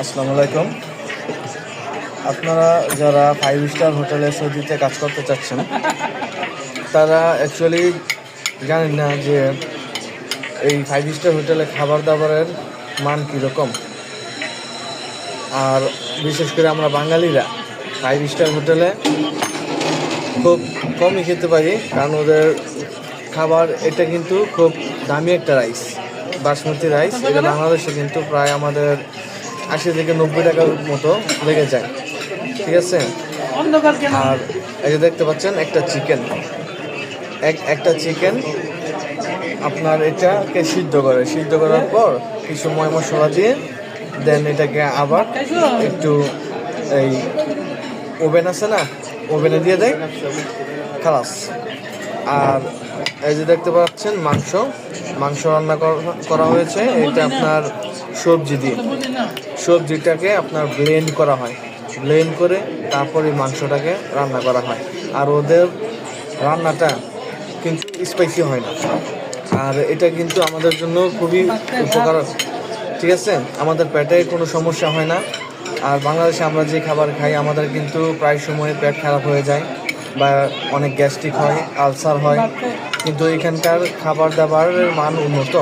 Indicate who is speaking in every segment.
Speaker 1: আসসালামু আলাইকুম। আপনারা যারা 5 স্টার হোটেলে সৌদিতে কাজ করতে চাচ্ছেন তারা অ্যাকচুয়ালি জানেন না যে এই 5 স্টার হোটেলে খাবার দাবারের মান কীরকম। আর বিশেষ করে আমরা বাঙালিরা 5 স্টার হোটেলে খুব কমই খেতে পারি, কারণ ওদের খাবার এটা কিন্তু খুব দামি একটা রাইস, বাসমতি রাইস। এটা বাংলাদেশে কিন্তু প্রায় আমাদের 80 থেকে 90 টাকার মতো লেগে যায়, ঠিক আছে। আর এই যে দেখতে পাচ্ছেন একটা চিকেন আপনার এটাকে সিদ্ধ করার পর কিছু ময় মশলা দিয়ে দেন এটাকে আবার একটু এই ওভেন আছে না, ওভেনে দিয়ে দেয়, খালাস। আর এই যে দেখতে পাচ্ছেন মাংস রান্না করা হয়েছে। এটা আপনার সবজিটাকে আপনার ব্লেন্ড করে তারপরে মাংসটাকে রান্না করা হয়। আর ওদের রান্নাটা কিন্তু স্পাইসি হয় না, আর এটা কিন্তু আমাদের জন্য খুবই উপকার, ঠিক আছে। আমাদের পেটে কোনো সমস্যা হয় না। আর বাংলাদেশে আমরা যে খাবার খাই আমাদের কিন্তু প্রায় সময় পেট খারাপ হয়ে যায় বা অনেক গ্যাস্ট্রিক হয়, আলসার হয়, কিন্তু এখানকার খাবার দাবারের মান উন্নত।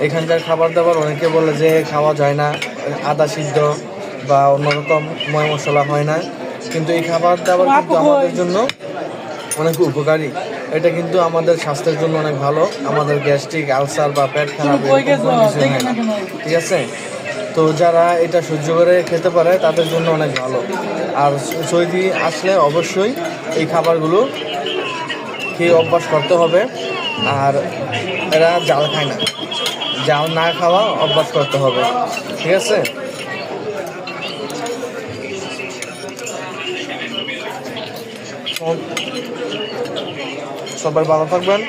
Speaker 1: এখানকার খাবার দাবার অনেকে বলে যে খাওয়া যায় না, আদা সিদ্ধ বা অন্যরকম ময় মশলা হয় না, কিন্তু এই খাবার দাবার কিন্তু আমাদের জন্য অনেক উপকারী। এটা কিন্তু আমাদের স্বাস্থ্যের জন্য অনেক ভালো। আমাদের গ্যাস্ট্রিক, আলসার বা পেট খারাপ এরকম কোনো কিছু হয় না, ঠিক আছে। তো যারা এটা সহ্য করে খেতে পারে তাদের জন্য অনেক ভালো। আর সৌদি আসলে অবশ্যই এই খাবারগুলো খেয়ে অভ্যাস করতে হবে। আর এরা জাল খায় না, জাল না খাওয়া অভ্যাস করতে হবে, ঠিক আছে। সবাই ভালো থাকবেন,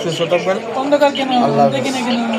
Speaker 1: সুস্থ থাকবেন। আল্লাহ হাফেজ।